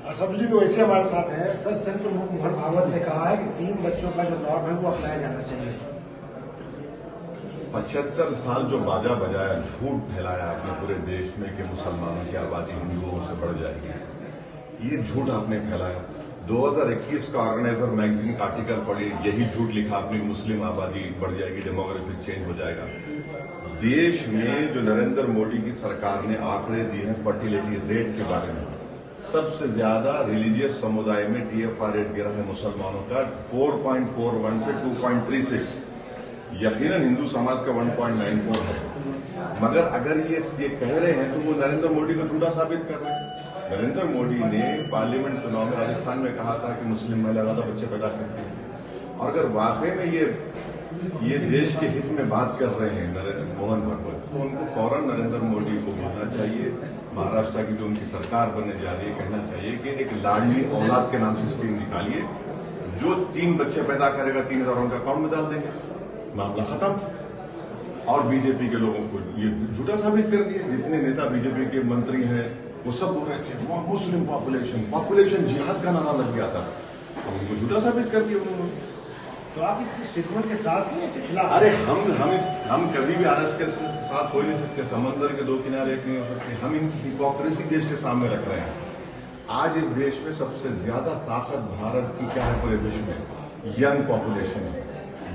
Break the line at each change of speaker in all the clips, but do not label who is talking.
असदुद्दीन ओवैसी हमारे साथ है। सर, संघ प्रमुख मोहन भागवत ने कहा है कि 3 बच्चों का जो नॉर्म है वो अपनाया जाना चाहिए।
75 साल जो बाजा बजाया, झूठ फैलाया आपने पूरे देश में कि मुसलमानों की आबादी हिंदुओं से बढ़ जाएगी, ये झूठ आपने फैलाया। 2021 का ऑर्गेनाइजर मैगजीन का आर्टिकल पढ़ी, यही झूठ लिखा आपने कि मुस्लिम आबादी बढ़ जाएगी, डेमोग्राफिक चेंज हो जाएगा। देश में जो नरेंद्र मोदी की सरकार ने आंकड़े दिए हैं फर्टिलिटी रेट के बारे में, सबसे ज्यादा रिलीजियस समुदाय में TFR रेट गिरा है मुसलमानों का 4.41 से 2.36। यकीनन हिंदू समाज का 1.94 है। मगर अगर ये कह रहे हैं तो वो नरेंद्र मोदी को झूठा साबित कर रहे हैं। नरेंद्र मोदी ने पार्लियामेंट चुनाव में राजस्थान में कहा था कि मुस्लिम महिला ज्यादा बच्चे पैदा करती हैं, और अगर वाकई में ये देश के हित में बात कर रहे हैं नरेंद्र मोहन भागवत, तो उनको फौरन नरेंद्र मोदी को बोलना चाहिए, महाराष्ट्र की जो उनकी सरकार बनने जा रही है, कहना चाहिए कि एक लाडली औलाद के नाम से स्कीम निकालिए, जो 3 बच्चे पैदा करेगा 3000 उनका अकाउंट में डाल देंगे, मामला खत्म। और बीजेपी के लोगों को ये झूठा साबित कर दिया। जितने नेता बीजेपी के मंत्री हैं वो सब बोल रहे थे वहां मुस्लिम पॉपुलेशन जिहाद का नारा लग गया था, उनको झूठा साबित कर दिया उन्होंने।
तो आप इस स्टेटमेंट के साथ ही ऐसे खिलाफ?
अरे हम कभी भी RS के साथ हो नहीं सकते, समंदर के 2 किनारे एक नहीं हो सकते। हम इनकी हिपोक्रेसी देश के सामने रख रहे हैं। आज इस देश में सबसे ज्यादा ताकत भारत की क्या है पूरे विश्व में? यंग पॉपुलेशन है,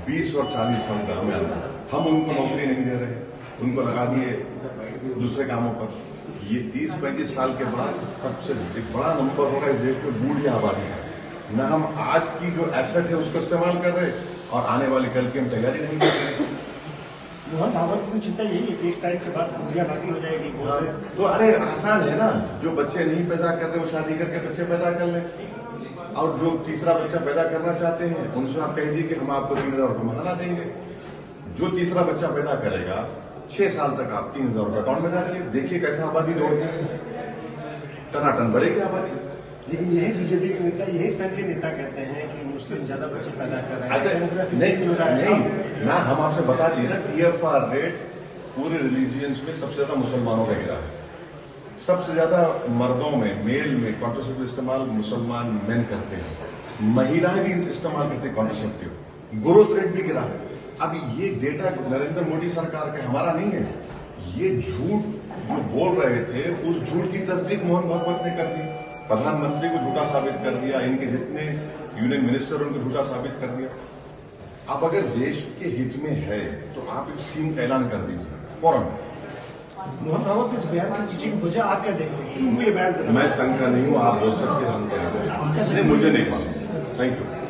20 और 40 साल दरमियान। हम उनको नौकरी नहीं दे रहे, उनको लगा दिए दूसरे कामों पर। ये 30-35 साल के बाद सबसे एक बड़ा नंबर होगा इस देश में बूढ़ी आबादी है। न हम आज की जो एसेट है उसको इस्तेमाल कर रहे, और आने वाले कल की हम तैयारी नहीं कर रहे।
मोहन भागवत की चिंता यही है कि एक टाइम के बाद दुनिया बाकी हो जाएगी।
तो अरे आसान है ना, जो बच्चे नहीं पैदा कर रहे वो शादी करके बच्चे पैदा कर ले, और जो तीसरा बच्चा पैदा करना चाहते हैं उनसे आप कह दीजिए कि हम आपको 3000 रुपये महीना देंगे। जो तीसरा बच्चा पैदा करेगा 6 साल तक आप 3000 रुपये अकाउंट में डालिए, देखिए कैसा आबादी दौड़ती है, टनाटन बढ़ेगी आबादी।
लेकिन यही बीजेपी के नेता, यही संघ के नेता कहते हैं कि मुस्लिम ज्यादा बच्चे पैदा कर रहे हैं,
नहीं ना, हम आपसे बता दिए ना, TFR रेट पूरे रिलीजियंस में सबसे ज्यादा मुसलमानों का गिरा है। सबसे ज्यादा मर्दों में, मेल में कॉन्ट्रासेप्टिव इस्तेमाल मुसलमान मेन करते हैं, महिलाएं भी इस्तेमाल करती है कॉन्ट्रासेप्टिव, ग्रोथ रेट भी गिरा है। अब ये डेटा नरेंद्र मोदी सरकार का, हमारा नहीं है। ये झूठ जो बोल रहे थे उस झूठ की तस्दीक मोहन भागवत ने कर दी, प्रधानमंत्री को झूठा साबित कर दिया, इनके जितने यूनियन मिनिस्टर उनको झूठा साबित कर दिया। अब अगर देश के हित में है तो आप एक स्कीम का ऐलान कर दीजिए फौरन।
मोहन भागवत इस बयान की पीछे की वजह आप क्या देखते हैं?
मैं संघ का नहीं हूं, आप बोल सकते हैं, हम क्या बोल सकते हैं, मुझे नहीं मालूम। Thank you.